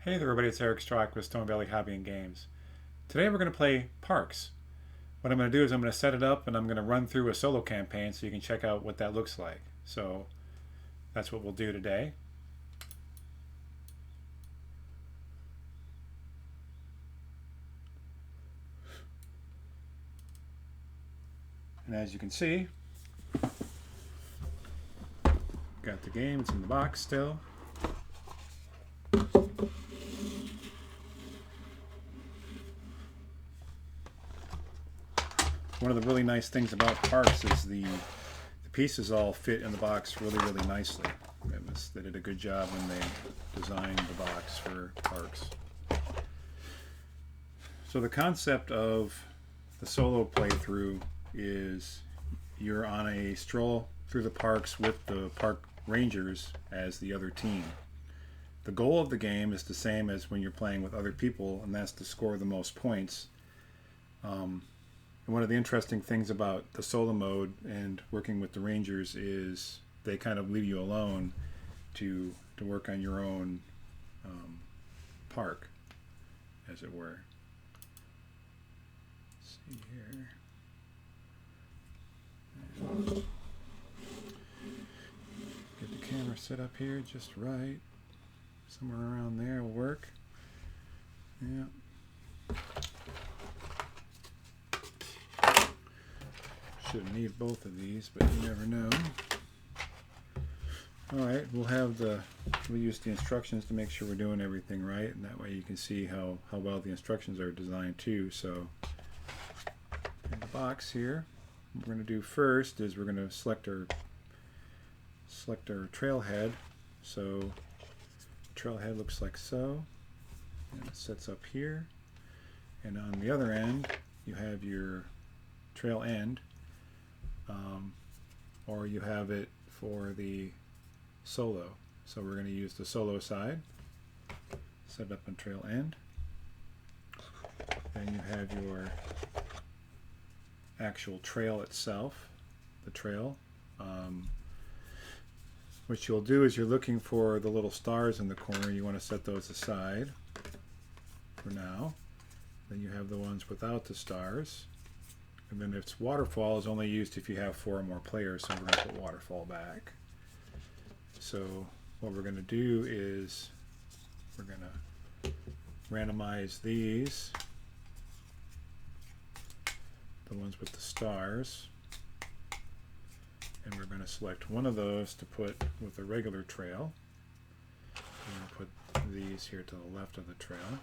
Hey there everybody, it's Eric Strock with Stone Valley Hobby and Games. Today we're going to play Parks. What I'm going to do is I'm going to set it up and I'm going to run through a solo campaign so you can check out what that looks like. So that's what we'll do today. And as you can see, got the game, it's in the box still. One of the really nice things about Parks is the pieces all fit in the box really nicely. They did a good job when they designed the box for Parks. So the concept of the solo playthrough is you're on a stroll through the parks with the park rangers as the other team. The goal of the game is the same as when you're playing with other people, and that's to score the most points. And one of the interesting things about the solo mode and working with the rangers is they kind of leave you alone to work on your own park, as it were. Let's see here. Get the camera set up here just right. Somewhere around there will work. Yeah. Should need both of these, but you never know. Alright, we'll use the instructions to make sure we're doing everything right, and that way you can see how well the instructions are designed too. So in the box here, what we're going to do first is we're going to select our trailhead. So trailhead looks like so, and it sets up here, and on the other end you have your trail end, or you have it for the solo. So we're going to use the solo side, set it up on trail end, and you have your actual trail itself, the trail. What you'll do is you're looking for the little stars in the corner. You want to set those aside for now. Then you have the ones without the stars. And then it's waterfall is only used if you have 4 or more players, so we're going to put waterfall back. So what we're going to do is we're going to randomize these, the ones with the stars, and we're going to select one of those to put with a regular trail. I'm going to put these here to the left of the trail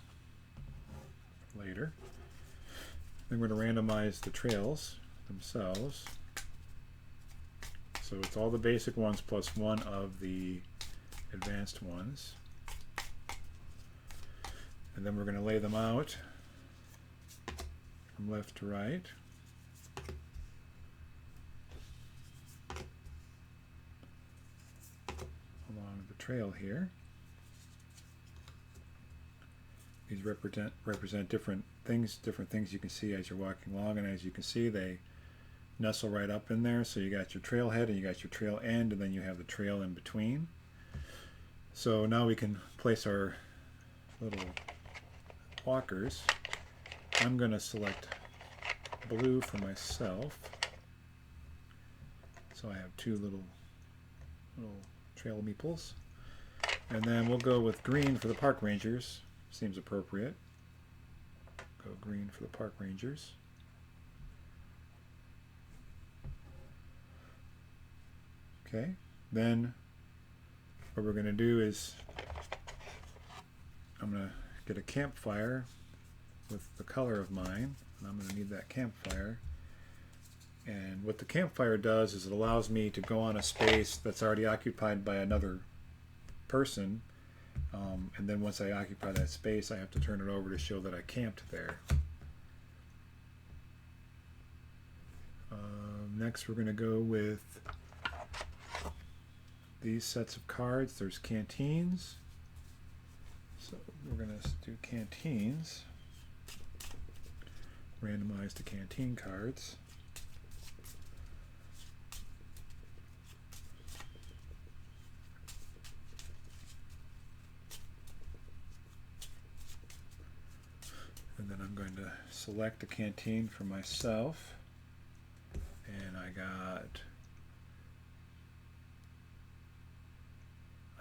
later. Then we're going to randomize the trails themselves. So it's all the basic ones plus one of the advanced ones. And then we're going to lay them out from left to right. Along the trail here. These represent different things you can see as you're walking along, and as you can see they nestle right up in there. So you got your trailhead and you got your trail end, and then you have the trail in between. So now we can place our little walkers. I'm going to select blue for myself. So I have 2 little trail meeples. And then we'll go with green for the park rangers. Seems appropriate. Go green for the park rangers. Okay, then what we're going to do is I'm going to get a campfire with the color of mine, and I'm going to need that campfire. And what the campfire does is it allows me to go on a space that's already occupied by another person, and then once I occupy that space I have to turn it over to show that I camped there. Next we're going to go with these sets of cards. There's canteens. So we're going to do canteens. Randomize the canteen cards. And then I'm going to select a canteen for myself. And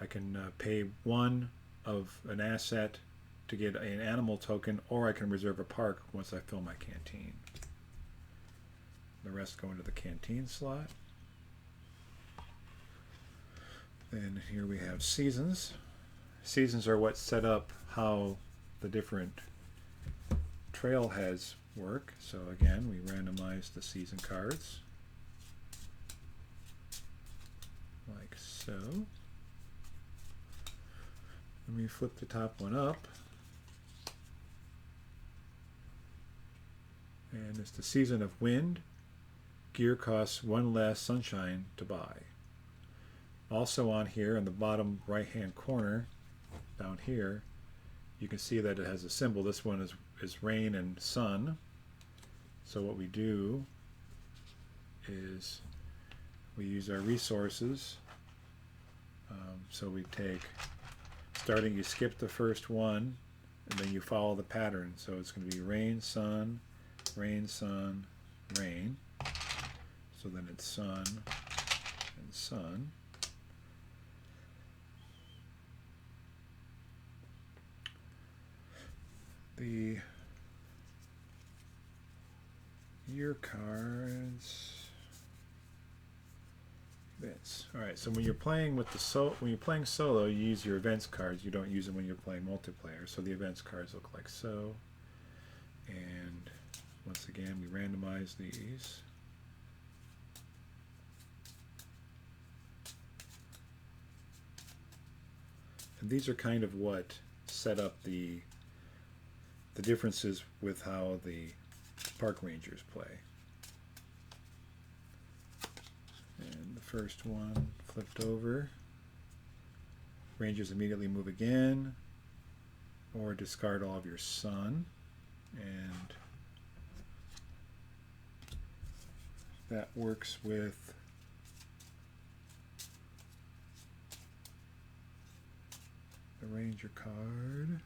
I can pay one of an asset to get an animal token, or I can reserve a park once I fill my canteen. The rest go into the canteen slot. Then here we have seasons. Seasons are what set up how the different trailheads work. So again, we randomize the season cards like so. Let me flip the top one up. And it's the season of wind. Gear costs one less sunshine to buy. Also on here in the bottom right hand corner down here, you can see that it has a symbol. This one is rain and sun. So what we do is we use our resources. So we take, starting, you skip the first one, and then you follow the pattern. So it's going to be rain, sun, rain, sun, rain. So then it's sun and sun. The year cards. Events. All right. So when you're playing with when you're playing solo, you use your events cards. You don't use them when you're playing multiplayer. So the events cards look like so. And once again, we randomize these. And these are kind of what set up the differences with how the park rangers play. And the first one flipped over. Rangers immediately move again, or discard all of your sun. And that works with the ranger card.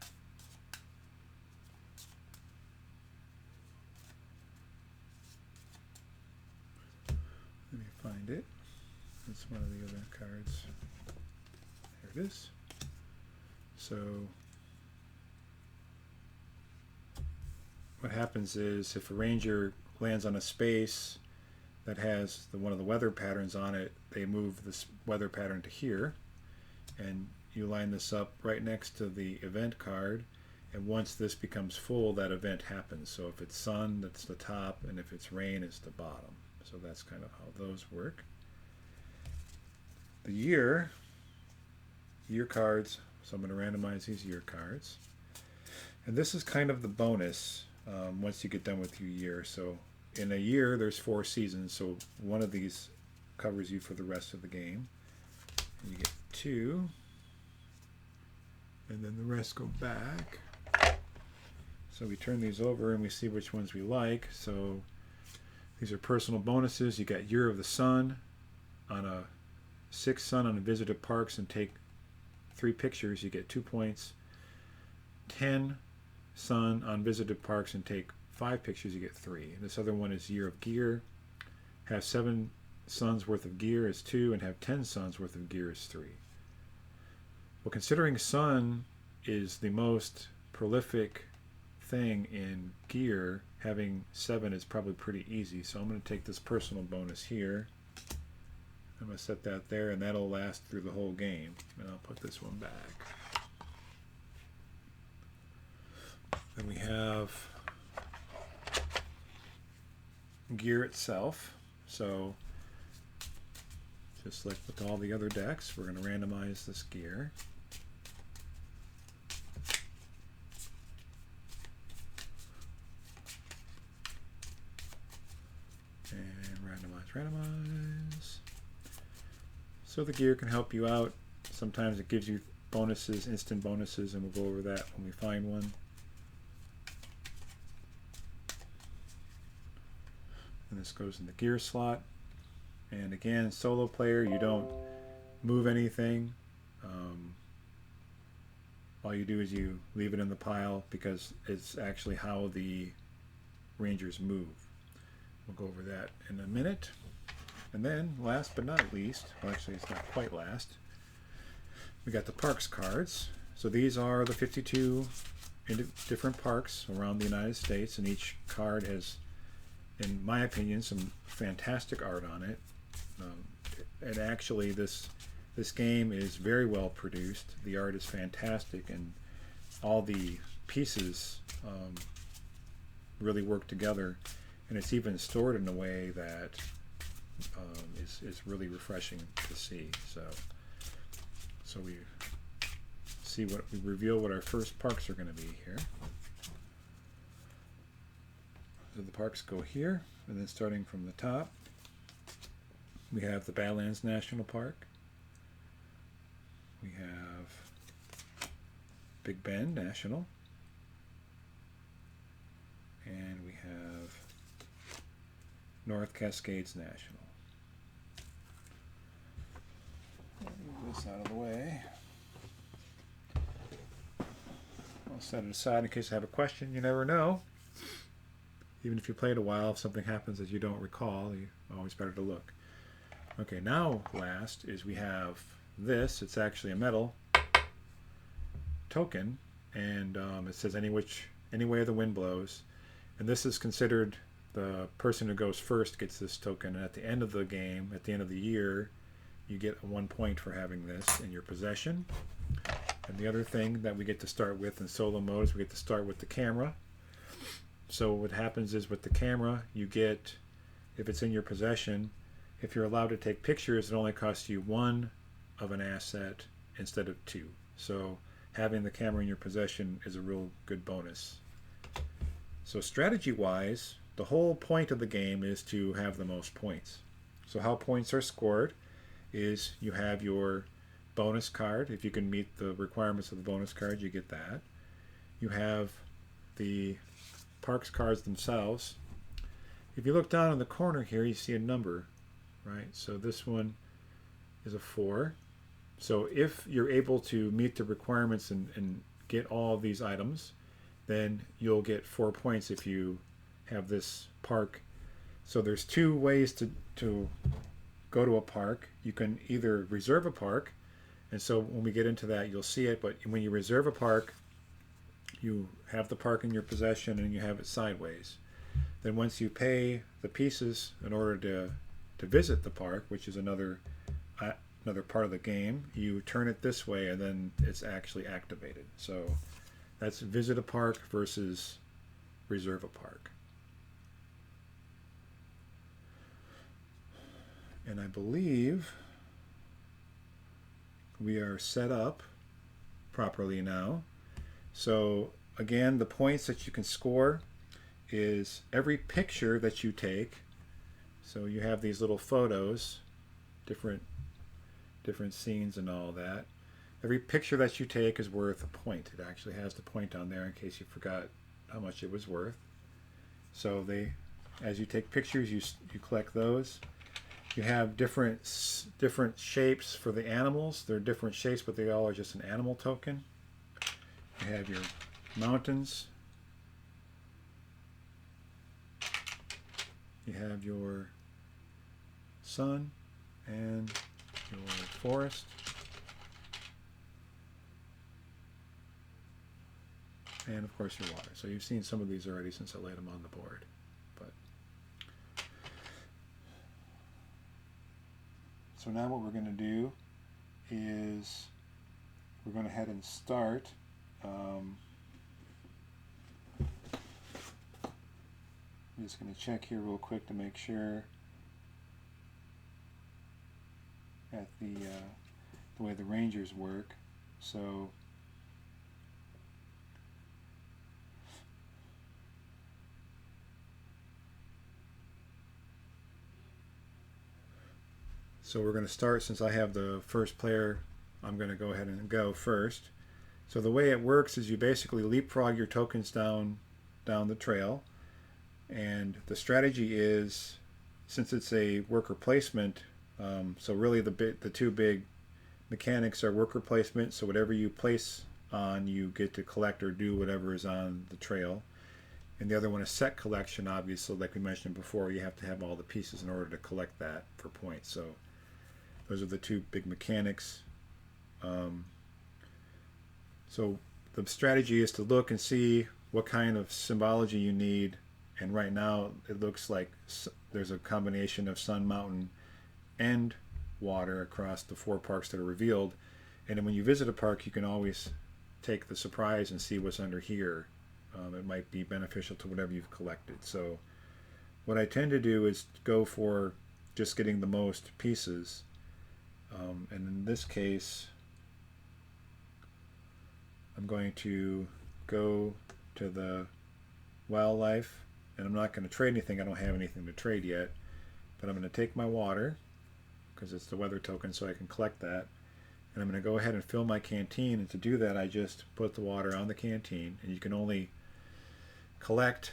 Let me find it. It's one of the other cards. There it is. So what happens is if a ranger lands on a space that has one of the weather patterns on it, they move this weather pattern to here, and you line this up right next to the event card, and once this becomes full, that event happens. So if it's sun, that's the top, and if it's rain, it's the bottom. So that's kind of how those work. The year cards, so I'm going to randomize these year cards. And this is kind of the bonus once you get done with your year. So in a year, there's 4 seasons, so one of these covers you for the rest of the game. And you get 2, and then the rest go back. So we turn these over and we see which ones we like. So these are personal bonuses. You got Year of the Sun. On a 6 sun on a visited parks and take 3 pictures, you get 2 points. 10 sun on visited parks and take 5 pictures, you get 3. And this other one is Year of Gear. Have 7 suns worth of gear is 2, and have 10 suns worth of gear is 3. Well, considering sun is the most prolific thing in gear, having 7 is probably pretty easy. So I'm going to take this personal bonus here. I'm going to set that there, and that'll last through the whole game. And I'll put this one back. Then we have gear itself. So just like with all the other decks, we're going to randomize this gear. And randomize. So the gear can help you out. Sometimes it gives you bonuses, instant bonuses, and we'll go over that when we find one. And this goes in the gear slot. And again, solo player, you don't move anything. all you do is you leave it in the pile because it's actually how the Rangers move. We'll go over that in a minute. And then, last but not least, well, actually it's not quite last, we got the parks cards. So these are the 52 different parks around the United States, and each card has, in my opinion, some fantastic art on it. And actually, this game is very well produced. The art is fantastic, and all the pieces really work together. And it's even stored in a way that is really refreshing to see. So we reveal what our first parks are going to be here. So the parks go here, and then starting from the top, we have the Badlands National Park. We have Big Bend National. And we have North Cascades National. Move this out of the way. I'll set it aside in case I have a question. You never know. Even if you played a while, if something happens that you don't recall, it's always better to look. Okay, now last is we have this. It's actually a metal token, and it says any way the wind blows. And this is considered the person who goes first gets this token. And at the end of the game, at the end of the year, you get 1 point for having this in your possession. And the other thing that we get to start with in solo mode is we get to start with the camera. So what happens is with the camera, you get, if it's in your possession, if you're allowed to take pictures, it only costs you 1 of an asset instead of 2. So having the camera in your possession is a real good bonus. So strategy-wise, the whole point of the game is to have the most points. So how points are scored is you have your bonus card. If you can meet the requirements of the bonus card, you get that. You have the parks cards themselves. If you look down in the corner here, you see a number, right? So this one is a 4. So if you're able to meet the requirements and get all of these items, then you'll get 4 points if you have this park. So there's 2 ways to go to a park. You can either reserve a park, and so when we get into that, you'll see it, but when you reserve a park, you have the park in your possession and you have it sideways. Then once you pay the pieces in order to visit the park, which is another part of the game, you turn it this way and then it's actually activated. So that's visit a park versus reserve a park. And I believe we are set up properly now. So again, the points that you can score is every picture that you take. So you have these little photos, different scenes and all that. Every picture that you take is worth a point. It actually has the point on there in case you forgot how much it was worth. So as you take pictures, you collect those. You have different shapes for the animals. They're different shapes, but they all are just an animal token. You have your mountains. You have your sun and your forest. And of course your water. So you've seen some of these already since I laid them on the board. So now what we're going to do is we're going to head and start. I'm just going to check here real quick to make sure at the way the Rangers work. So we're going to start, since I have the first player, I'm going to go ahead and go first. So the way it works is you basically leapfrog your tokens down the trail, and the strategy is, since it's a worker placement, so really the 2 big mechanics are worker placement. So whatever you place on, you get to collect or do whatever is on the trail. And the other one is set collection, obviously, like we mentioned before, you have to have all the pieces in order to collect that for points. So those are the two big mechanics. So the strategy is to look and see what kind of symbology you need. And right now it looks like there's a combination of sun, mountain, and water across the 4 parks that are revealed. And then when you visit a park, you can always take the surprise and see what's under here. It might be beneficial to whatever you've collected. So what I tend to do is go for just getting the most pieces. And in this case, I'm going to go to the wildlife, and I'm not going to trade anything. I don't have anything to trade yet, but I'm going to take my water because it's the weather token, so I can collect that. And I'm going to go ahead and fill my canteen, and to do that I just put the water on the canteen, and you can only put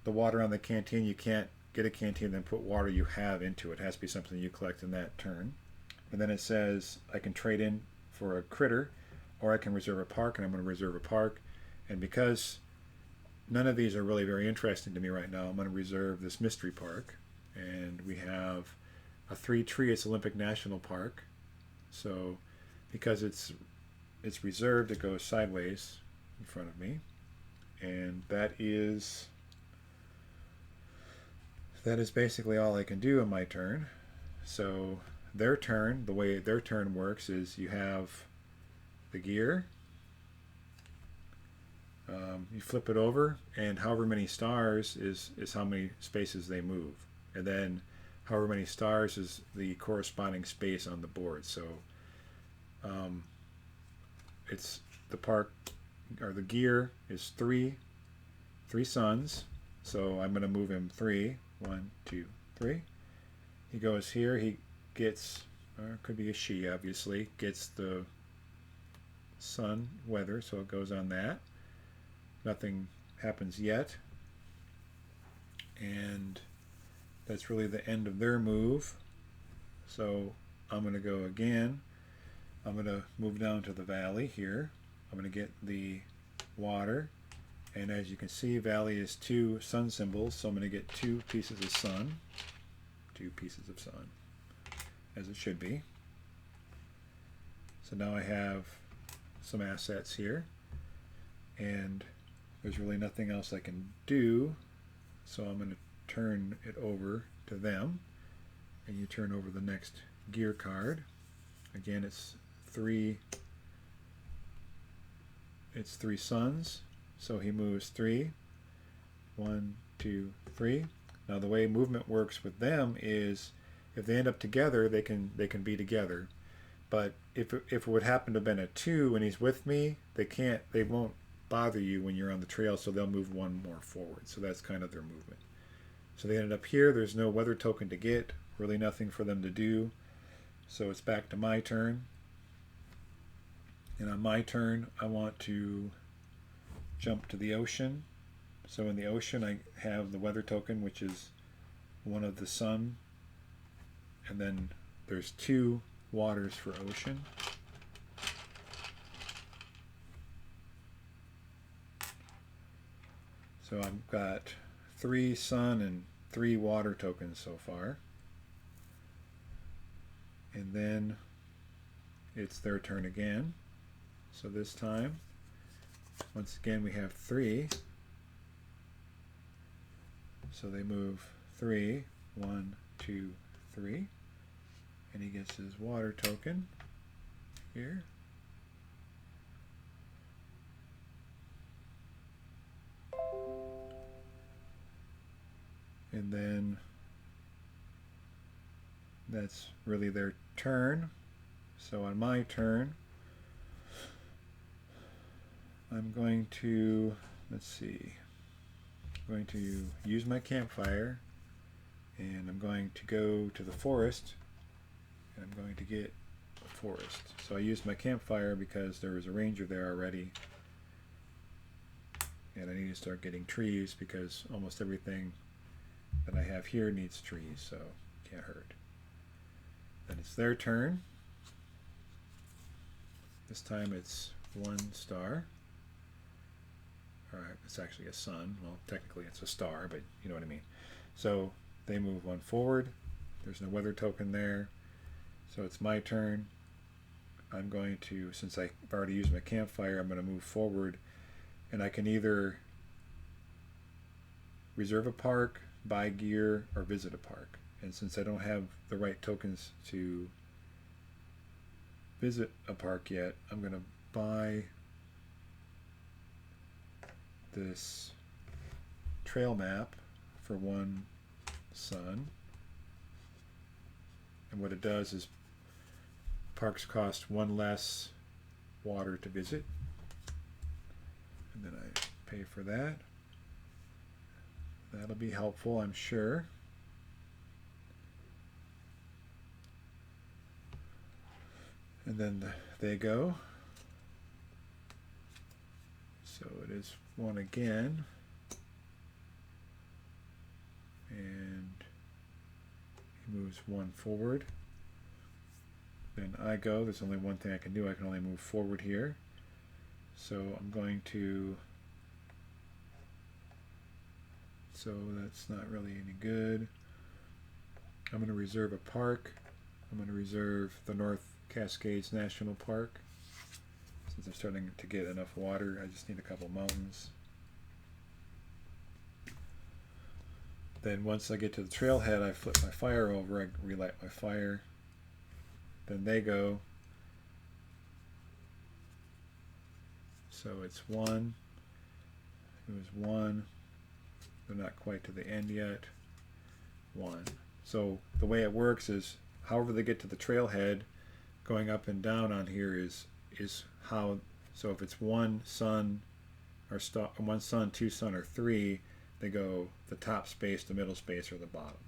the water on the canteen. You can't get a canteen and then put water you have into it. It has to be something you collect in that turn. And then it says I can trade in for a critter, or I can reserve a park, and I'm going to reserve a park. And because none of these are really very interesting to me right now, I'm going to reserve this mystery park. And we have a 3-tree. It's Olympic National Park. So because it's reserved, it goes sideways in front of me. And that is basically all I can do in my turn. So their turn, the way their turn works is you have the gear, you flip it over, and however many stars is how many spaces they move, and then however many stars is the corresponding space on the board. So it's the park, or the gear is three suns, so I'm going to move him 3. 1, 2, 3. He goes here, he gets, or it could be a she, obviously, gets the sun weather, so it goes on that. Nothing happens yet, and that's really the end of their move. So I'm going to go again. I'm going to move down to the valley here. I'm going to get the water, and as you can see, valley is 2 sun symbols, so I'm going to get 2 pieces of sun. 2 pieces of sun, as it should be. So now I have some assets here, and there's really nothing else I can do, so I'm going to turn it over to them, and you turn over the next gear card. Again, it's 3 suns, so he moves 3. 1, 2, 3. Now the way movement works with them is if they end up together, they can be together. But if it would happen to have been a 2 and he's with me, they won't bother you when you're on the trail, so they'll move 1 more forward. So that's kind of their movement. So they ended up here. There's no weather token to get, really nothing for them to do. So it's back to my turn. And on my turn, I want to jump to the ocean. So in the ocean, I have the weather token, which is 1 of the sun. And then there's 2 waters for ocean. So I've got 3 sun and 3 water tokens so far. And then it's their turn again. So this time, once again, we have 3. So they move 3. 1, 2, 3. And he gets his water token here. And then that's really their turn. So on my turn, I'm going to, let's see, I'm going to use my campfire, and I'm going to go to the forest, and I'm going to get a forest. So I used my campfire because there was a ranger there already, and I need to start getting trees because almost everything that I have here needs trees, so can't hurt. Then it's their turn. This time it's 1 star. Alright, it's actually a sun. Well, technically it's a star, but you know what I mean. So they move 1 forward. There's no weather token there. So it's my turn. I'm going to, since I've already used my campfire, I'm going to move forward, and I can either reserve a park, buy gear, or visit a park. And since I don't have the right tokens to visit a park yet, I'm going to buy this trail map for 1 sun. And what it does is parks cost 1 less water to visit. And then I pay for that. That'll be helpful, I'm sure. And then they go. So it is 1 again. And he moves 1 forward. Then I go. There's only one thing I can do. I can only move forward here. So I'm going to... So that's not really any good. I'm going to reserve a park. I'm going to reserve the North Cascades National Park. Since I'm starting to get enough water, I just need a couple mountains. Then once I get to the trailhead, I flip my fire over, I relight my fire. Then they go. So it's 1. It was 1. They're not quite to the end yet. 1. So the way it works is, however they get to the trailhead, going up and down on here is how. So if it's 1 sun or 1 sun, 2 sun, or 3, they go the top space, the middle space, or the bottom.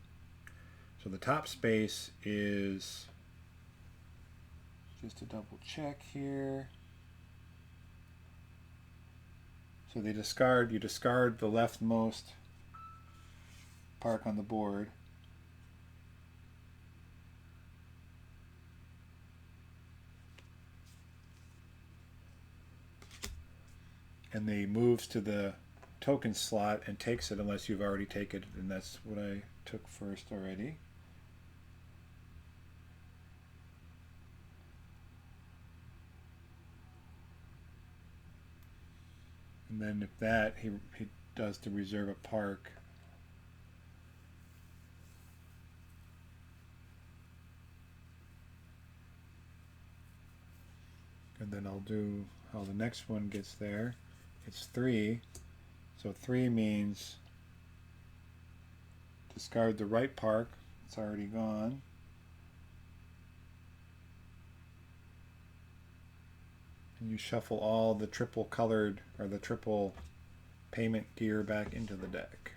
So the top space is, just to double check here. So you discard the leftmost park on the board. And he moves to the token slot and takes it unless you've already taken it, and that's what I took first already. And then if that, he does to reserve a park. And then I'll do how the next one gets there. It's 3. So 3 means discard the right park. It's already gone. And you shuffle all the triple colored or the triple payment gear back into the deck.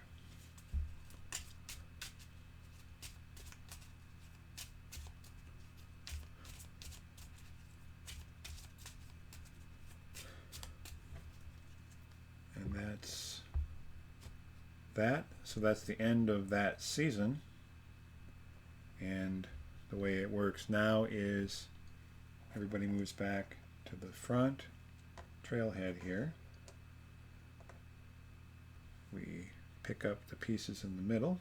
And that's that. So that's the end of that season. And the way it works now is everybody moves back to the front trailhead here. We pick up the pieces in the middle.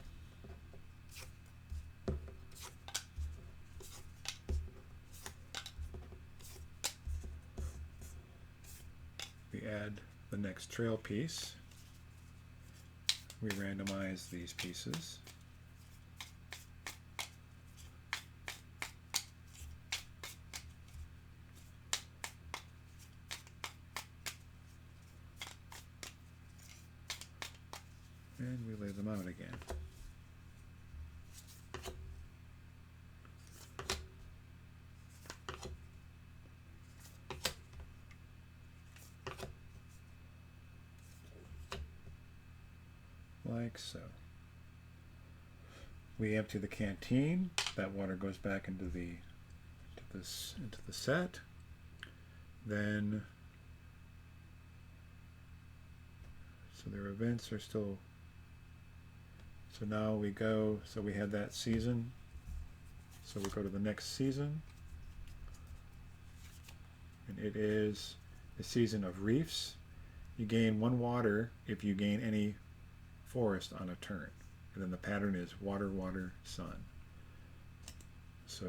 We add the next trail piece. We randomize these pieces. And we lay them out again. Like so. We empty the canteen. That water goes back into the set. Then, so their events are still. So now we go. So we had that season. So we go to the next season. and it is the season of reefs. You gain 1 water if you gain any forest on a turn. And then the pattern is water, water, sun. So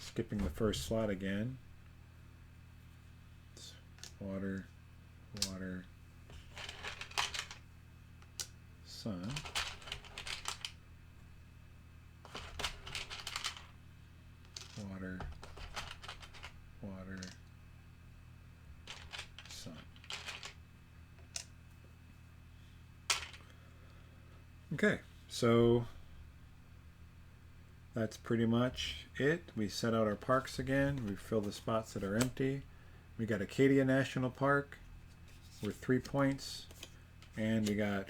skipping the first slot again. It's water, water, sun. Water, water, sun. Okay, so that's pretty much it. We set out our parks again. We fill the spots that are empty. We got Acadia National Park with 3 points, and we got,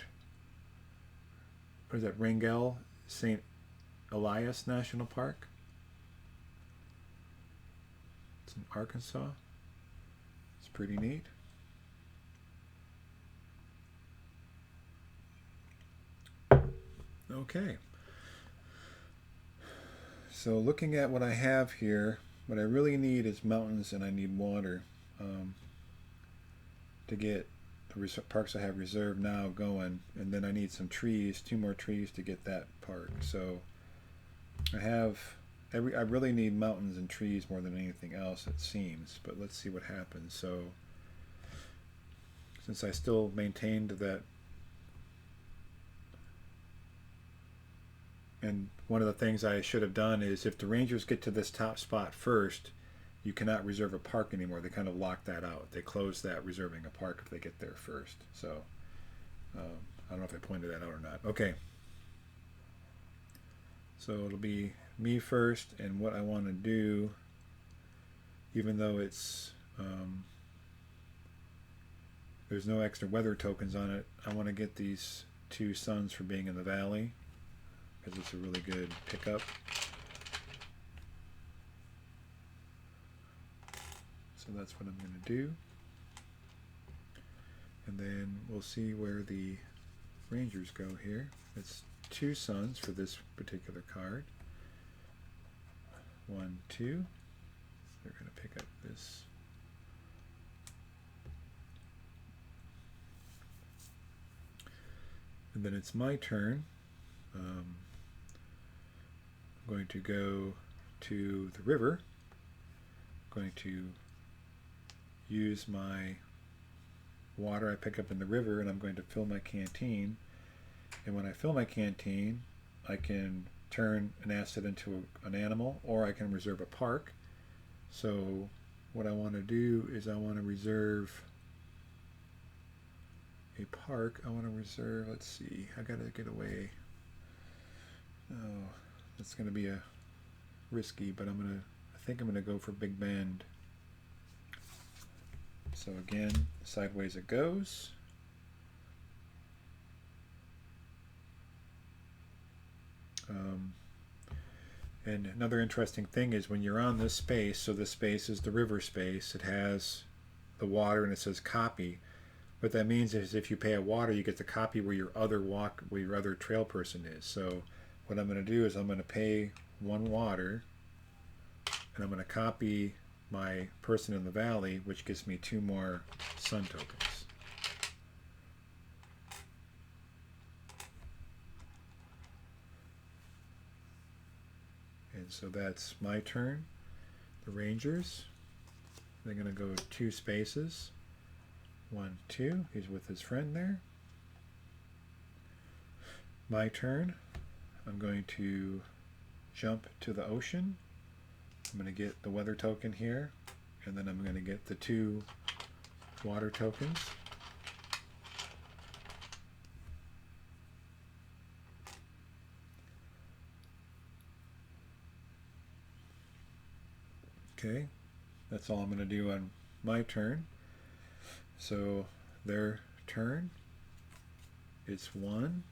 what is that, Wrangell St. Elias National Park. It's in Arkansas. It's pretty neat. Okay. So looking at what I have here, what I really need is mountains and I need water to get the parks I have reserved now going, and then I need some trees, 2 more trees to get that park. So I really need mountains and trees more than anything else, it seems, but let's see what happens. So since I still maintained that, and one of the things I should have done is if the Rangers get to this top spot first, you cannot reserve a park anymore. They kind of lock that out. They close that reserving a park if they get there first. So I don't know if I pointed that out or not. Okay. So it'll be me first, and what I want to do, even though it's there's no extra weather tokens on it, I want to get these 2 suns for being in the valley, because it's a really good pickup. So that's what I'm going to do. And then we'll see where the Rangers go here. It's 2 suns for this particular card. 1, 2. They're going to pick up this. And then it's my turn. I'm going to go to the river. I'm going to use my water I pick up in the river, and I'm going to fill my canteen. And when I fill my canteen, I can turn an asset into an animal, or I can reserve a park. So what I want to do is I want to reserve a park. I want to reserve, let's see, I gotta get away. Oh, that's gonna be a risky, but I think I'm gonna go for Big Bend. So again, sideways it goes. And another interesting thing is when you're on this space, so this space is the river space, it has the water and it says copy. What that means is if you pay a water, you get to copy where your other trail person is. So what I'm going to do is I'm going to pay 1 water, and I'm going to copy my person in the valley, which gives me 2 more sun tokens. And so that's my turn. The Rangers, they're going to go 2 spaces. 1, 2. He's with his friend there. My turn. I'm going to jump to the ocean. I'm going to get the weather token here, and then I'm going to get the 2 water tokens. Okay, that's all I'm going to do on my turn. So their turn, it's 1.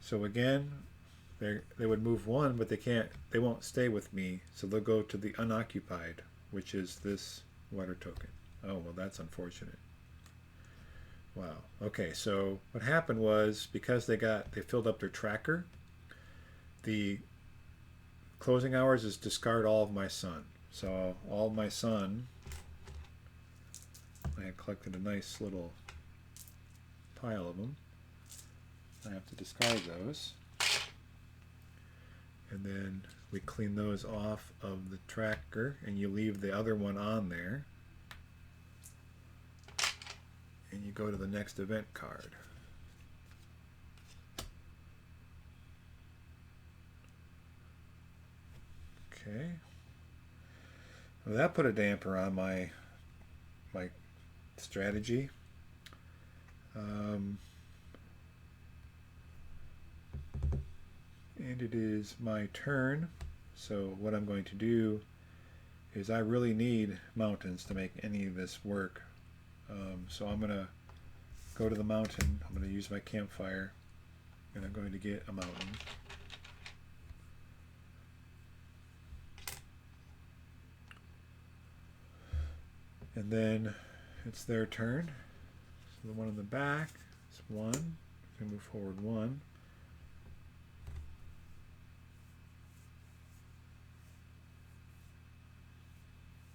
So again, they would move 1, but they won't stay with me. So they'll go to the unoccupied, which is this water token. Oh, well, that's unfortunate. Wow. Okay, so what happened was because they filled up their tracker, the closing hours is discard all of my sun. So all my sun, I had collected a nice little pile of them. I have to discard those. And then we clean those off of the tracker, and you leave the other one on there. And you go to the next event card. Okay. Well, that put a damper on my strategy. And it is my turn. So what I'm going to do is I really need mountains to make any of this work. So I'm going to go to the mountain. I'm going to use my campfire, and I'm going to get a mountain. And then it's their turn. So the one in the back is 1. I can move forward 1.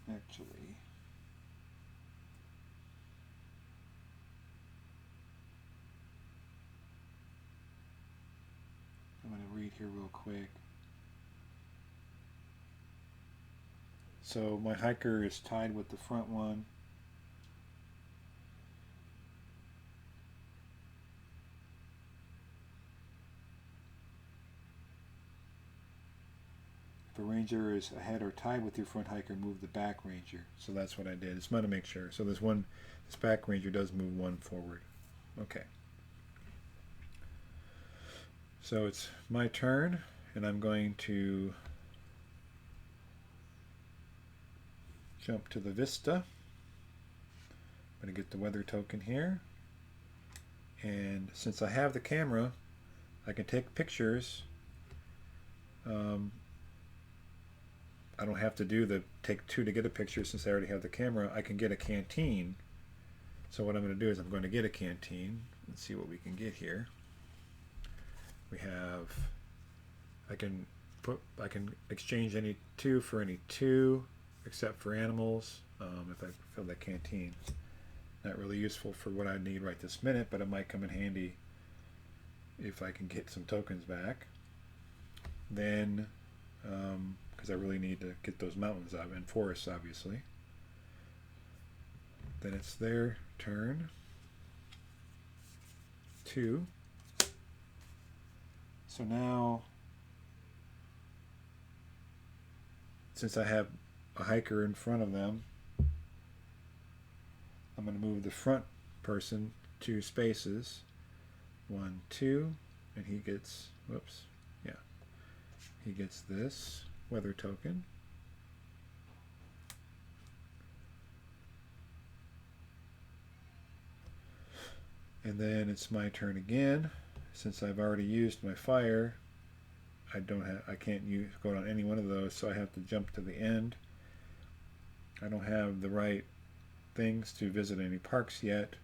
Actually, I'm going to read here real quick. So my hiker is tied with the front one. If a ranger is ahead or tied with your front hiker, move the back ranger. So that's what I did. Just want to make sure. So this back ranger does move 1 forward. Okay. So it's my turn, and I'm going to jump to the vista. I'm going to get the weather token here, and since I have the camera, I can take pictures. I don't have to do the take 2 to get a picture since I already have the camera. I can get a canteen. So what I'm going to do is I'm going to get a canteen. Let's see what we can get here. We have, I can exchange any 2 for any 2, except for animals. If I fill that canteen, not really useful for what I need right this minute, but it might come in handy if I can get some tokens back. Then, because I really need to get those mountains up and forests, obviously. Then it's their turn. 2. So now, since I have a hiker in front of them, I'm going to move the front person 2 spaces. 1, 2, and he gets, whoops, yeah, he gets this weather token. And then it's my turn again. Since I've already used my fire, I can't go on any one of those, so I have to jump to the end. I don't have the right things to visit any parks yet.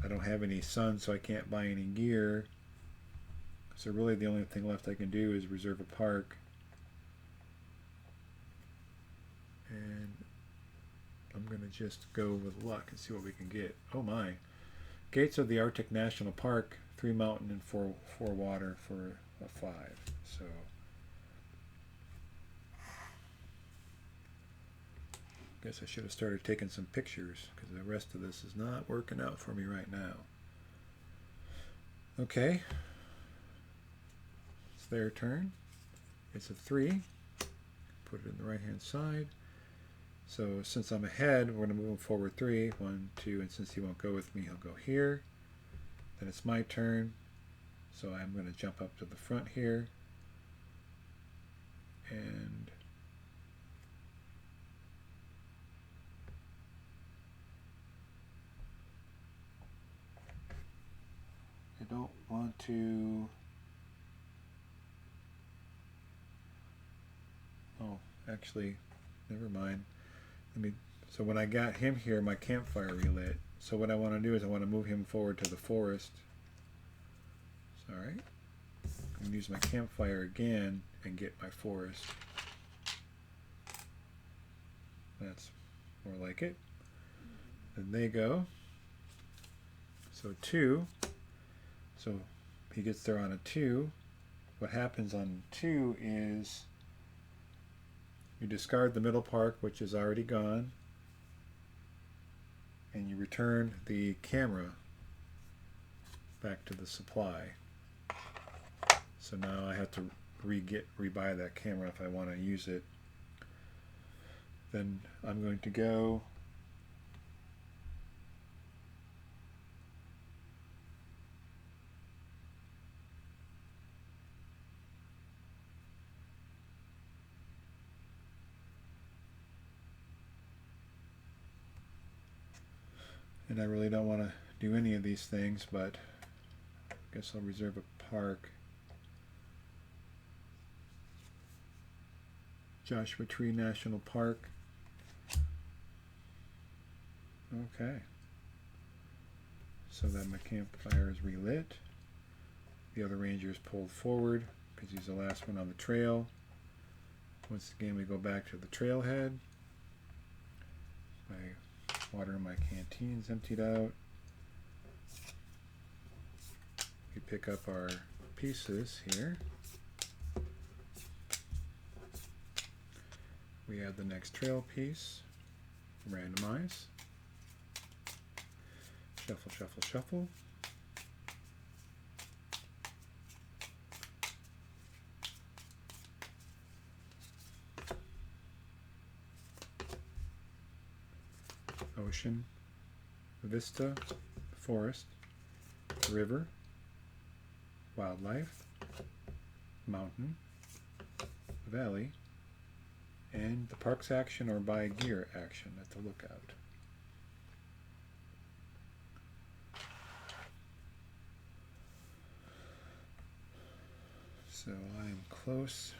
I don't have any sun, so I can't buy any gear. So really the only thing left I can do is reserve a park. And I'm going to just go with luck and see what we can get. Oh my. Gates of the Arctic National Park, 3 mountain and 4 water for a 5. So guess I should have started taking some pictures because the rest of this is not working out for me right now. Okay. It's their turn. It's a 3. Put it in the right hand side. So since I'm ahead, we're going to move him forward 3. 1, 2, and since he won't go with me, he'll go here. Then it's my turn. So I'm going to jump up to the front here. And I don't want to... Oh, actually, never mind. So when I got him here, my campfire relit. So what I want to do is I want to move him forward to the forest. Sorry. I'm going to use my campfire again and get my forest. That's more like it. Then they go. So 2. So he gets there on a 2. What happens on 2 is you discard the middle park, which is already gone, and you return the camera back to the supply. So now I have to rebuy that camera if I want to use it. Then I'm going to go and I really don't want to do any of these things, but I guess I'll reserve a park. Joshua Tree National Park. Okay. So that my campfire is relit. The other ranger is pulled forward because he's the last one on the trail. Once again, we go back to the trailhead. My water in my canteen's emptied out. We pick up our pieces here. We add the next trail piece. Randomize. Shuffle, shuffle, shuffle. Ocean, vista, forest, river, wildlife, mountain, valley, and the parks action or buy gear action at the lookout. So I am close.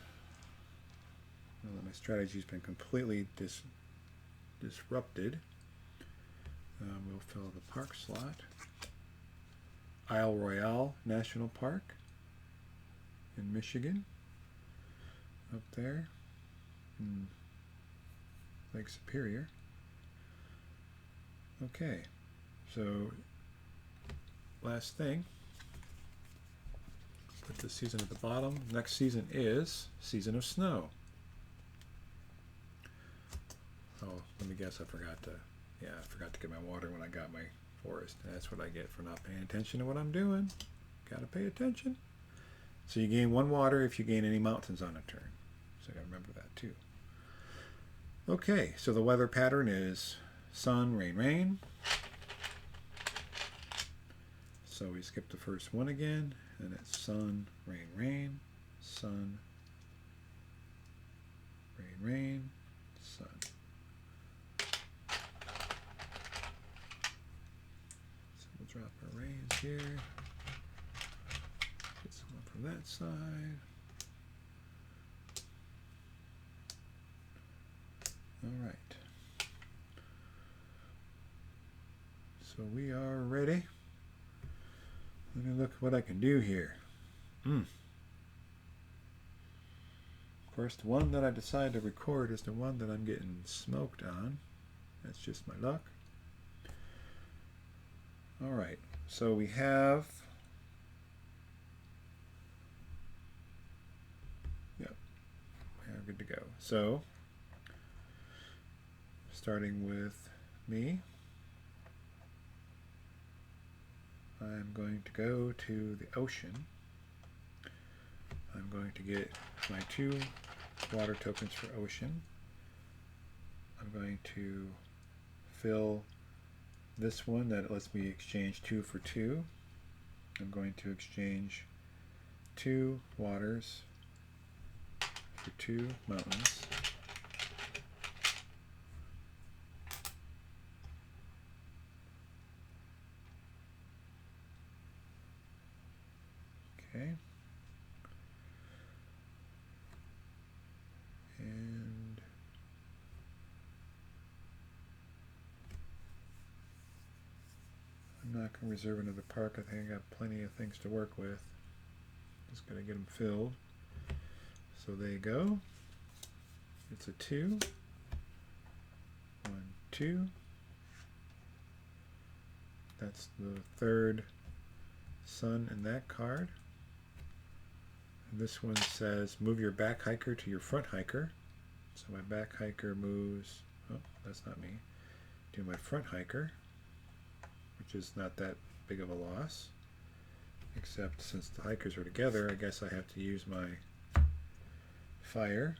Well, my strategy's been completely disrupted. We'll fill the park slot. Isle Royale National Park in Michigan, up there in Lake Superior. Okay, so last thing, put the season at the bottom. Next season is Season of Snow. Oh, let me guess, I forgot to get my water when I got my forest. That's what I get for not paying attention to what I'm doing. Gotta pay attention. So you gain 1 water if you gain any mountains on a turn. So I gotta remember that too. Okay, so the weather pattern is sun, rain, rain. So we skip the first one again, and it's sun, rain, rain, sun, rain, rain, sun. Drop our rains here. Get someone from that side. All right. So we are ready. Let me look what I can do here. Of course, the one that I decide to record is the one that I'm getting smoked on. That's just my luck. All right, so we are good to go. So, starting with me, I'm going to go to the ocean. I'm going to get my 2 water tokens for ocean. I'm going to fill this one that lets me exchange 2 for 2. I'm going to exchange 2 waters for 2 mountains. Okay. And I'm not going to reserve another park. I think I got plenty of things to work with. Just going to get them filled. So there you go. It's a 2. 1, 2. That's the third sun in that card. And this one says move your back hiker to your front hiker. So my back hiker moves, oh, that's not me, to my front hiker, which is not that big of a loss. Except since the hikers are together, I guess I have to use my fire.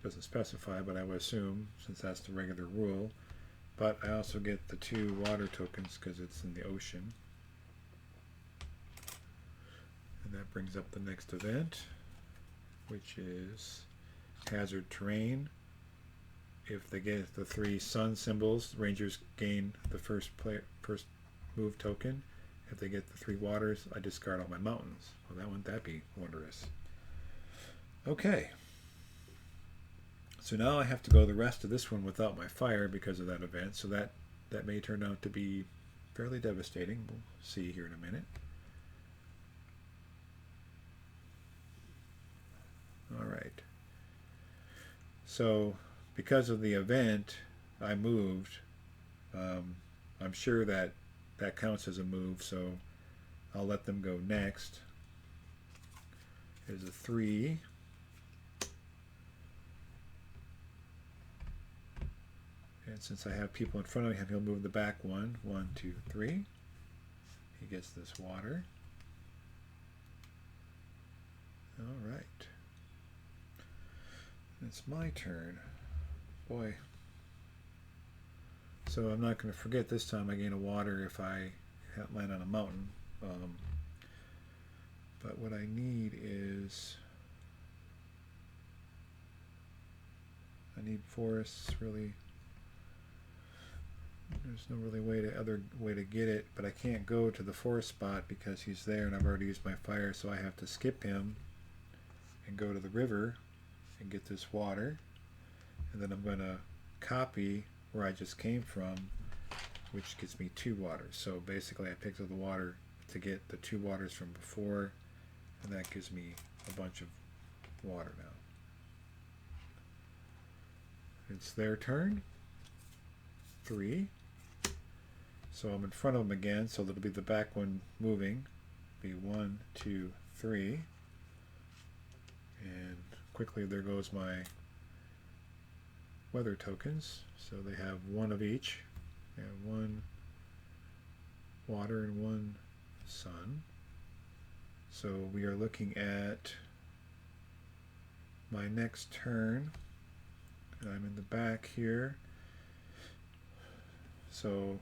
Doesn't specify, but I would assume, since that's the regular rule. But I also get the 2 water tokens because it's in the ocean. And that brings up the next event, which is hazard terrain. If they get the 3 sun symbols, Rangers gain the first move token. If they get the 3 waters, I discard all my mountains. Well, wouldn't that be wondrous? Okay. So now I have to go the rest of this one without my fire because of that event. So that may turn out to be fairly devastating. We'll see here in a minute. All right. So because of the event, I moved. I'm sure that counts as a move, so I'll let them go next. Here's a 3. And since I have people in front of him, he'll move the back 1. 1, 2, 3. He gets this water. All right. It's my turn. Boy. So I'm not going to forget this time I gain a water if I land on a mountain. But what I need is... I need forests, really. There's no really other way to get it, but I can't go to the forest spot because he's there and I've already used my fire, so I have to skip him and go to the river and get this water. And then I'm going to copy where I just came from, which gives me 2 waters. So basically I picked up the water to get the 2 waters from before, and that gives me a bunch of water now. It's their turn. 3. So I'm in front of them again, so that'll be the back one moving. Be 1, 2, 3. And quickly there goes my weather tokens. So they have 1 of each. They have 1 water and 1 sun. So we are looking at my next turn. And I'm in the back here. So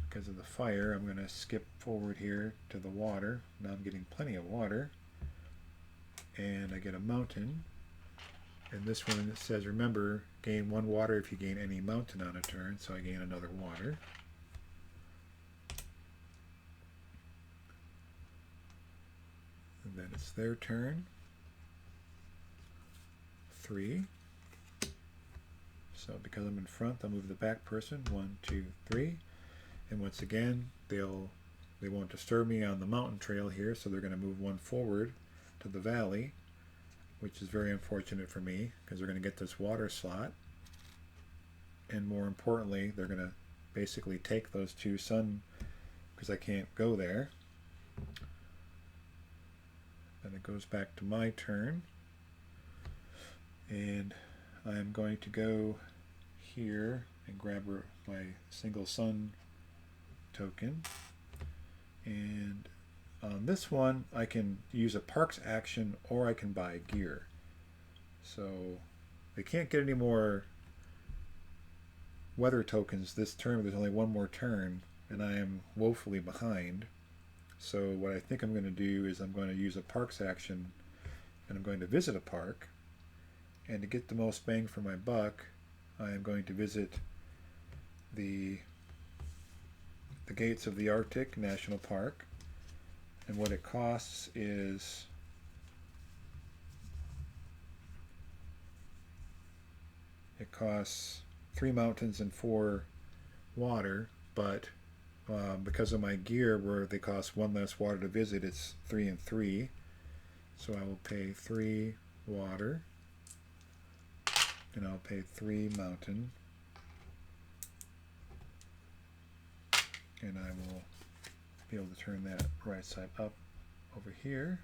because of the fire, I'm going to skip forward here to the water. Now I'm getting plenty of water. And I get a mountain. And this one it says, remember, gain 1 water if you gain any mountain on a turn. So I gain another water. And then it's their turn. 3. So because I'm in front, I'll move the back person. 1, 2, 3. And once again, they won't disturb me on the mountain trail here, so they're going to move 1 forward to the valley, which is very unfortunate for me because they're going to get this water slot. And more importantly, they're going to basically take those 2 sun because I can't go there. Then it goes back to my turn. And I'm going to go here and grab my single sun token. And on this one, I can use a parks action or I can buy gear. So they can't get any more weather tokens this turn. There's only 1 more turn, and I am woefully behind. So what I think I'm going to do is I'm going to use a parks action, and I'm going to visit a park. And to get the most bang for my buck, I am going to visit the Gates of the Arctic National Park. And what it costs is it costs 3 mountains and 4 water, but because of my gear where they cost 1 less water to visit, it's 3 and 3. So I will pay 3 water. and I'll pay 3 mountain, and I will be able to turn that right side up over here.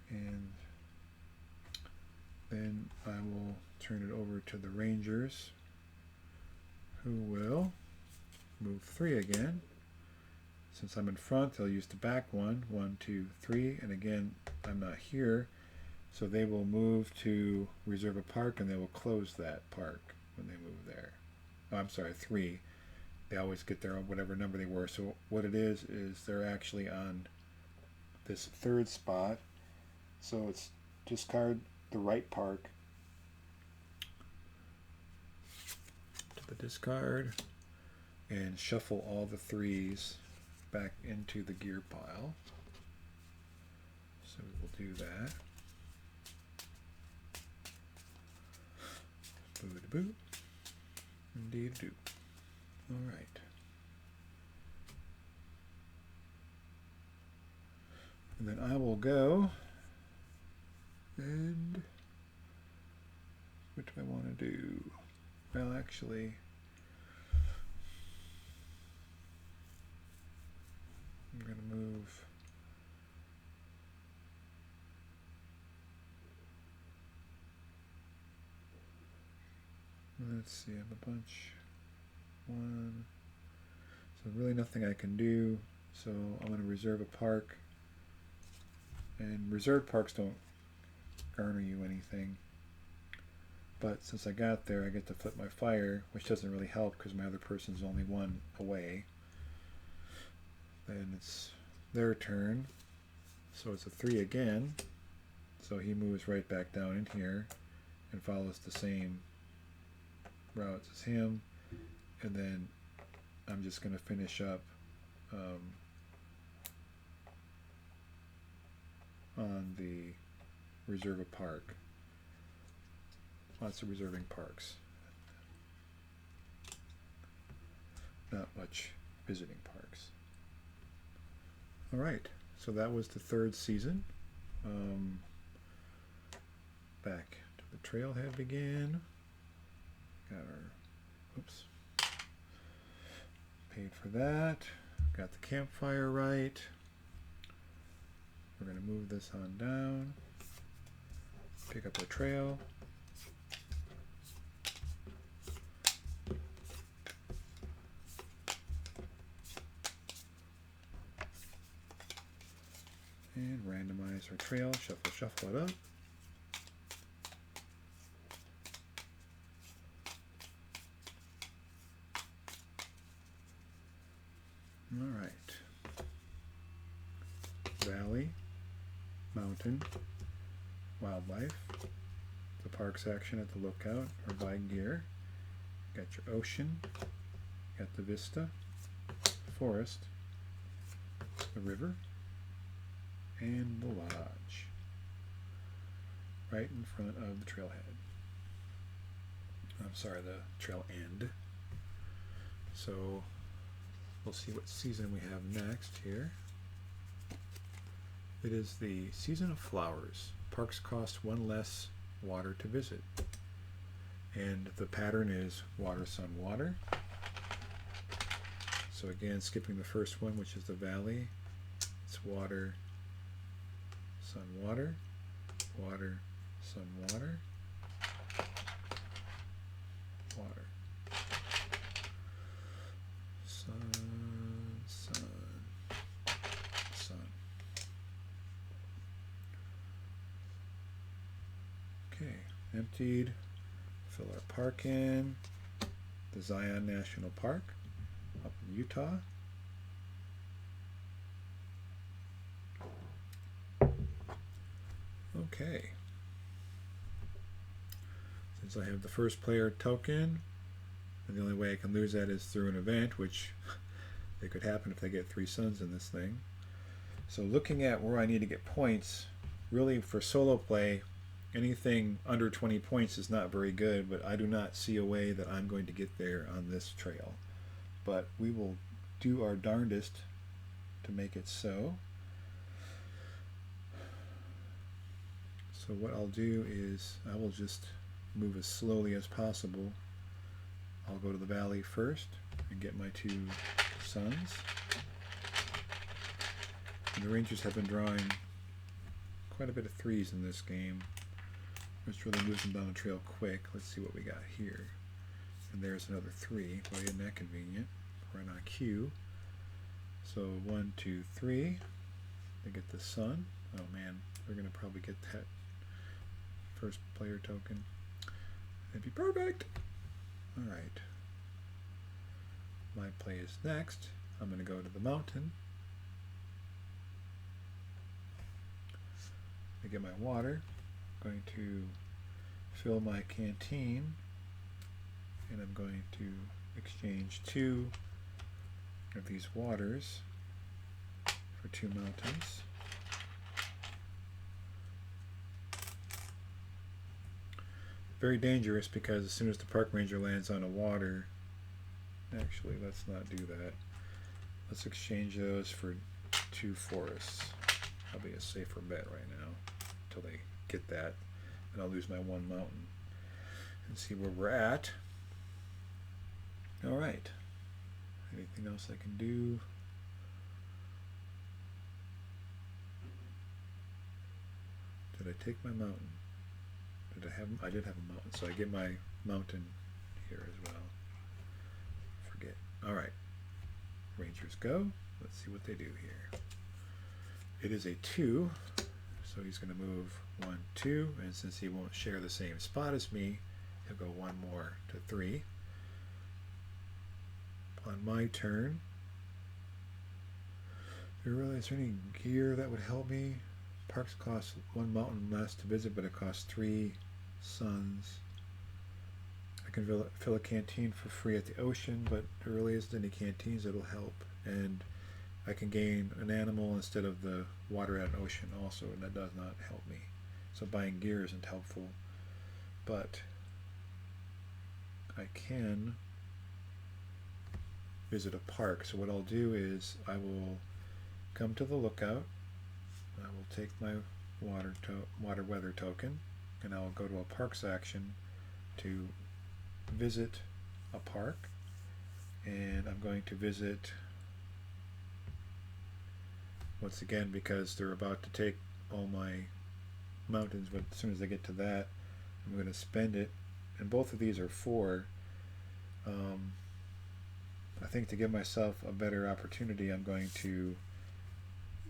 And then I will turn it over to the Rangers, who will move 3 again. Since I'm in front, they'll use the back one. 1, 2, 3, and again, I'm not here, so they will move to reserve a park, and they will close that park when they move there. Oh, I'm sorry, 3. They always get there on whatever number they were. So what it is they're actually on this 3rd spot. So it's discard the right park to the discard and shuffle all the 3s back into the gear pile. So we will do that. Boo-da-boo. Indeed do. All right. And then I will go and what do I want to do? Well, actually, I'm going to move let's see, I have a bunch. 1. So really nothing I can do. So I'm going to reserve a park. And reserved parks don't garner you anything. But since I got there, I get to flip my fire, which doesn't really help because my other person's only 1 away. Then it's their turn. So it's a 3 again. So he moves right back down in here and follows the same routes as him. And then I'm just going to finish up on the reserve a park. Lots of reserving parks. Not much visiting parks. Alright, so that was the 3rd season. Back to the trailhead again. Got our, oops, paid for that. Got the campfire right. We're going to move this on down. Pick up our trail. And randomize our trail. Shuffle it up. All right. Valley, mountain, wildlife, the park section at the lookout or by gear. Got your ocean, got the vista, forest, the river, and the lodge. Right in front of the trailhead. I'm sorry, the trail end. So we'll see what season we have next here. It is the season of flowers. Parks cost 1 less water to visit. And the pattern is water, sun, water. So again, skipping the first one, which is the valley, it's water, sun, water, water, sun, water, water, sun, sun, sun. Okay, emptied. Fill our park in. The Zion National Park up in Utah. Okay. Since I have the first player token, and the only way I can lose that is through an event, which it could happen if they get 3 suns in this thing. So looking at where I need to get points, really for solo play, anything under 20 points is not very good, but I do not see a way that I'm going to get there on this trail. But we will do our darndest to make it so. So what I'll do is I will just move as slowly as possible. I'll go to the valley first and get my 2 suns. And the Rangers have been drawing quite a bit of 3s in this game, which really moves them down the trail quick. Let's see what we got here. And there's another 3. Boy, isn't that convenient? Right on cue. So 1, 2, 3. They get the sun. Oh man, we're gonna probably get that first player token. That'd be perfect. All right. My play is next. I'm gonna go to the mountain. I get my water. I'm going to fill my canteen, and I'm going to exchange 2 of these waters for 2 mountains. Very dangerous because as soon as the park ranger lands on a water, actually let's not do that. Let's exchange those for 2 forests. Probably a safer bet right now until they get that, and I'll lose my 1 mountain and see where we're at. All right. Anything else I can do? Did I take my mountain? Did I have? I did have a mountain, so I get my mountain here as well. Forget. All right. Rangers go. Let's see what they do here. It is a 2, so he's going to move 1, 2, and since he won't share the same spot as me, he'll go 1 more to 3. On my turn, do you realize there any gear that would help me? Parks cost 1 mountain less to visit, but it costs 3 suns. I can fill a canteen for free at the ocean, but there really isn't any canteens that'll help. And I can gain an animal instead of the water at an ocean also, and that does not help me. So buying gear isn't helpful, but I can visit a park. So what I'll do is I will come to the lookout. I will take my water weather token, and I'll go to a parks action to visit a park, and I'm going to visit once again because they're about to take all my mountains, but as soon as I get to that I'm going to spend it, and both of these are 4. I think to give myself a better opportunity I'm going to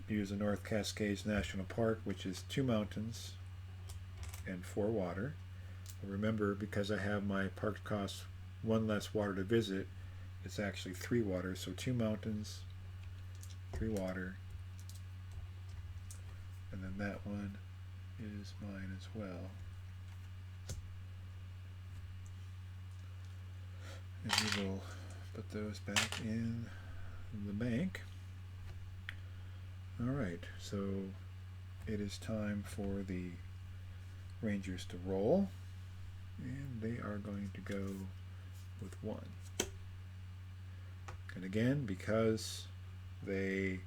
use the North Cascades National Park, which is 2 mountains and 4 water. Remember, because I have my park cost 1 less water to visit, it's actually 3 water, so 2 mountains, 3 water, and then that one is mine as well. And we will put those back in the bank. Alright, so it is time for the Rangers to roll, and they are going to go with 1. And again, because they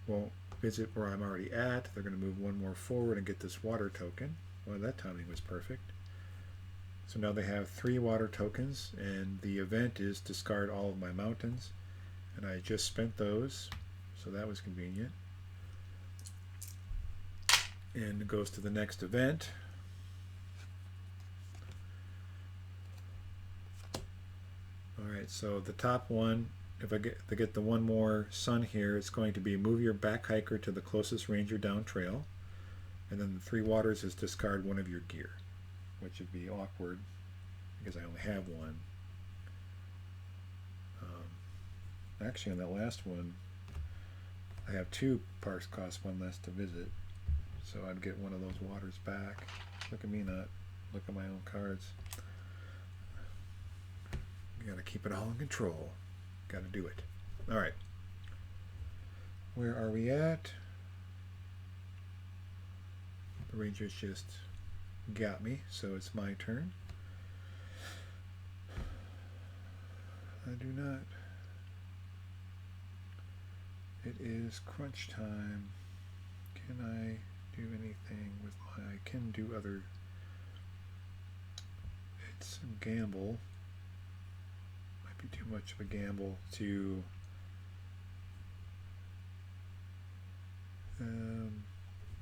won't visit where I'm already at, they're going to move 1 more forward and get this water token. Well, that timing was perfect. So now they have 3 water tokens, and the event is discard all of my mountains, and I just spent those, so that was convenient. And it goes to the next event. Alright, so the top one, if I get the 1 more sun here, it's going to be move your back hiker to the closest ranger down trail, and then the 3 waters is discard 1 of your gear, which would be awkward because I only have 1. Actually, on that last one, I have 2 parks cost 1 less to visit, so I'd get 1 of those waters back. Look at me not look at my own cards. You gotta keep it all in control. Gotta do it. Alright. Where are we at? The Rangers just got me, so it's my turn. I do not. It is crunch time. Can I do anything with my... I can do other. It's a gamble. Might be too much of a gamble to.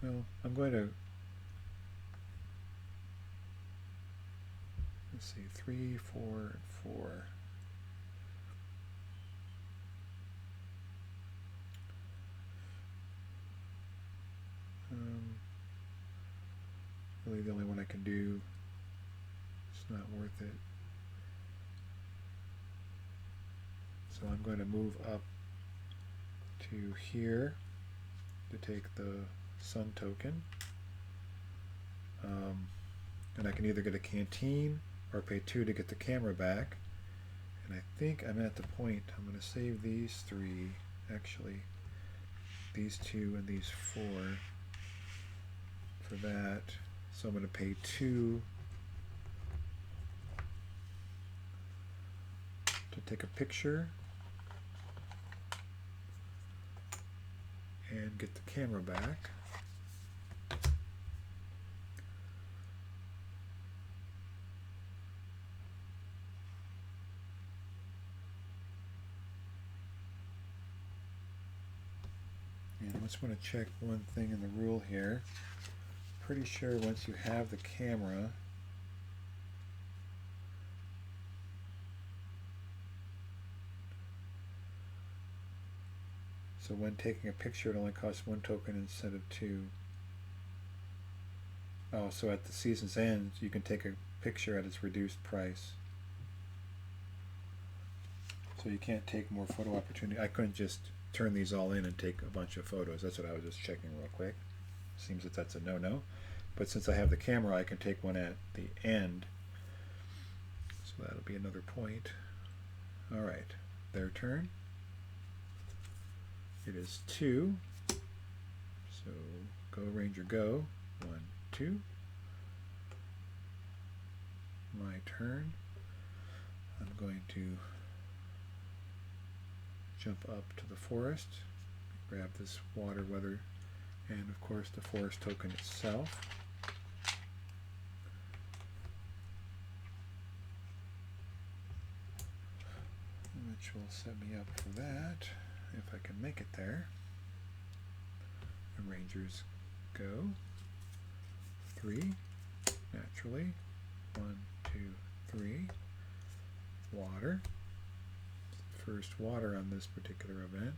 Well, I'm going to. Let's see, 3, 4, and 4. Really the only one I can do. It's not worth it. So I'm going to move up to here to take the sun token. And I can either get a canteen or pay 2 to get the camera back. And I think I'm at the point, I'm going to save these 3, actually, these 2 and these 4 for that. So I'm going to pay 2 to take a picture and get the camera back. And I just want to check one thing in the rule here. Pretty sure once you have the camera, so when taking a picture it only costs 1 token instead of 2. Oh, so at the season's end you can take a picture at its reduced price. So you can't take more photo opportunity. I couldn't just turn these all in and take a bunch of photos. That's what I was just checking real quick. Seems that that's a no-no. But since I have the camera, I can take one at the end. So that'll be another point. Alright, their turn. It is 2. So go Ranger go. 1, 2. My turn. I'm going to jump up to the forest, grab this water weather, and of course the forest token itself. Which will set me up for that, if I can make it there. The Rangers go. 3, naturally. 1, 2, 3. Water. First water on this particular event.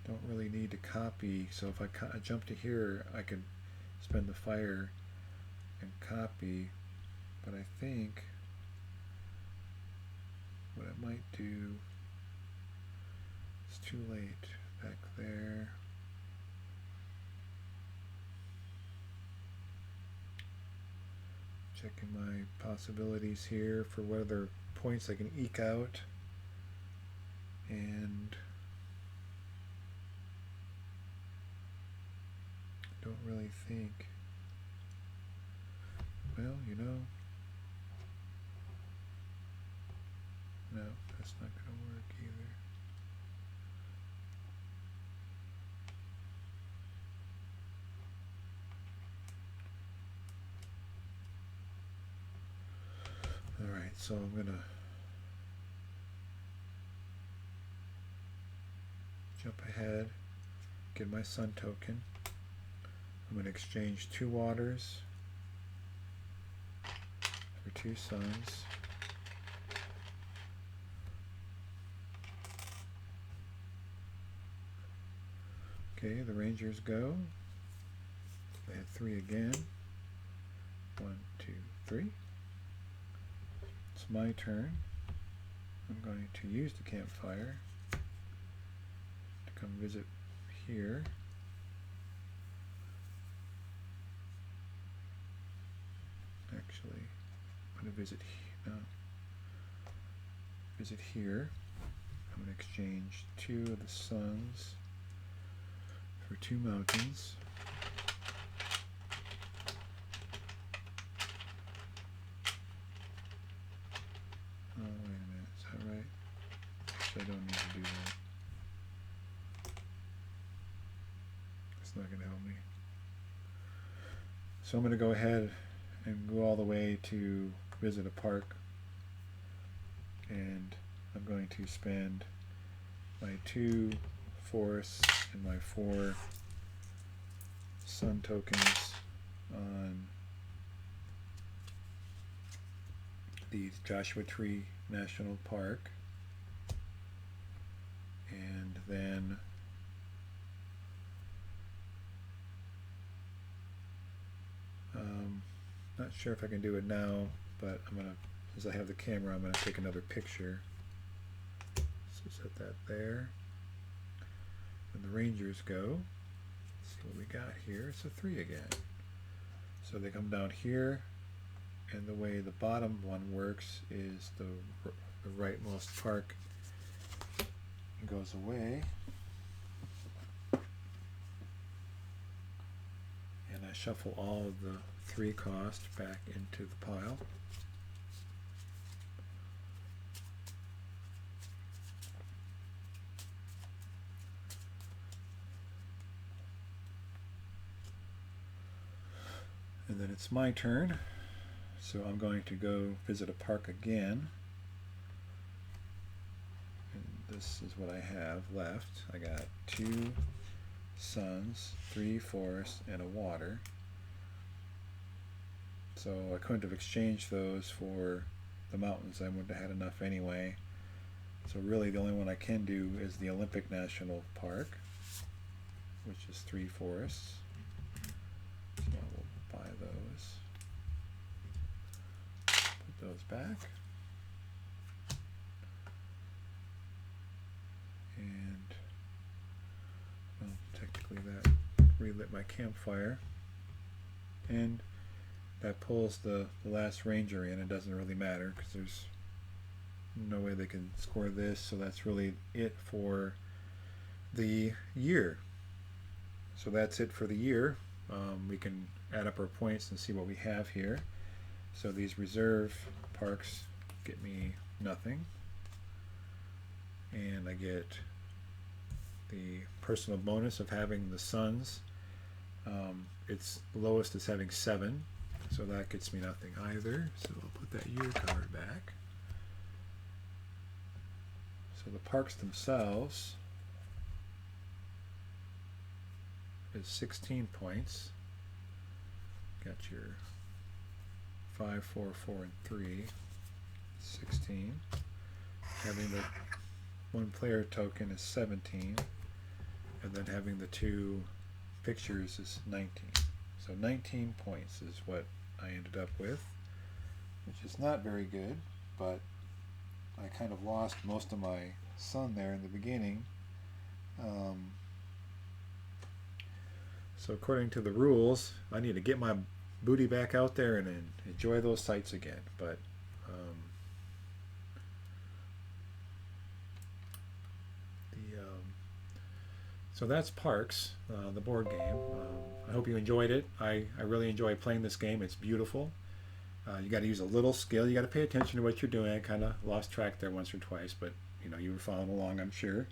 Don't really need to copy, so if I jump to here, I can spend the fire and copy, but I think what I might do, it's too late back there. Checking my possibilities here for what other points I can eke out, and I don't really think, well, you know, no, that's not going to work either. Alright, so I'm going to jump ahead, get my sun token. I'm going to exchange 2 waters for 2 suns. Okay, the Rangers go. They had 3 again. 1, 2, 3. It's my turn. I'm going to use the campfire to come visit here. Actually, I'm going to visit here. I'm going to exchange 2 of the suns for 2 mountains. Oh, wait a minute, is that right? Actually, I don't need to do that. It's not going to help me. So I'm going to go ahead and go all the way to visit a park, and I'm going to spend my 2 forests and my 4 sun tokens on the Joshua Tree National Park, and then not sure if I can do it now, but I'm gonna, since I have the camera, I'm gonna take another picture. So set that there. And the Rangers go. See what we got here. It's a 3 again. So they come down here, and the way the bottom one works is the rightmost park goes away, and I shuffle all of the 3 cost back into the pile. And then it's my turn, so I'm going to go visit a park again. And this is what I have left. I got 2 suns, 3 forests, and a water. So I couldn't have exchanged those for the mountains. I wouldn't have had enough anyway. So really the only one I can do is the Olympic National Park, which is 3 forests. So I will buy those. Put those back. And well, technically that relit my campfire. And that pulls the last ranger in. It doesn't really matter because there's no way they can score this, so that's really it for the year. So that's it for the year. We can add up our points and see what we have here. So these reserve parks get me nothing, and I get the personal bonus of having the suns. Its lowest is having 7, so that gets me nothing either. So I'll put that year card back. So the parks themselves is 16 points. Got your 5, 4, 4, and 3. 16. Having the 1 player token is 17. And then having the 2 pictures is 19. So 19 points is what I ended up with, which is not very good, but I kind of lost most of my sun there in the beginning. So according to the rules, I need to get my booty back out there and enjoy those sights again. But so that's Parks, the board game. I hope you enjoyed it. I really enjoy playing this game. It's beautiful. You got to use a little skill. You got to pay attention to what you're doing. I kind of lost track there once or twice, but you know, you were following along, I'm sure.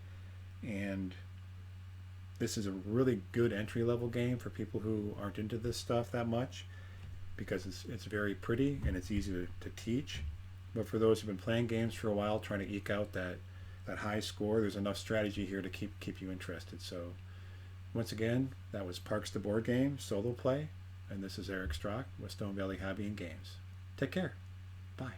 And this is a really good entry-level game for people who aren't into this stuff that much, because it's very pretty and it's easy to teach. But for those who've been playing games for a while, trying to eke out that high score, there's enough strategy here to keep you interested. So once again, that was Parks the board game solo play, and this is Eric Strock with Stone Valley Hobby and Games. Take care. Bye.